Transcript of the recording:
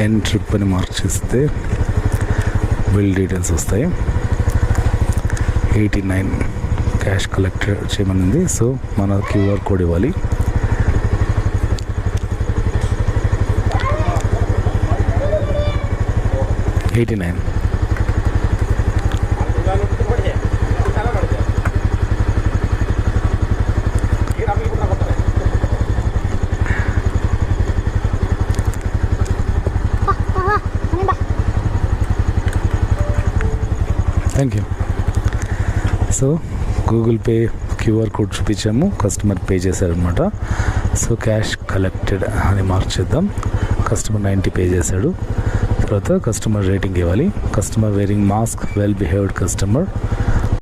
ఎన్ trip అని mark చేస్తే bill details వస్తాయి. 89 క్యాష్ కలెక్ట్ చేయమనింది. సో మన క్యూఆర్ కోడ్ ఇవ్వాలి. $89. Thank you. So Google pay QR code చూపించాము, కస్టమర్ పే చేశారనమాట. సో క్యాష్ కలెక్టెడ్ అని మార్క్ చేద్దాం. కస్టమర్ 90 పే చేశాడు. తర్వాత కస్టమర్ రేటింగ్ ఇవ్వాలి. Customer wearing mask, well behaved customer,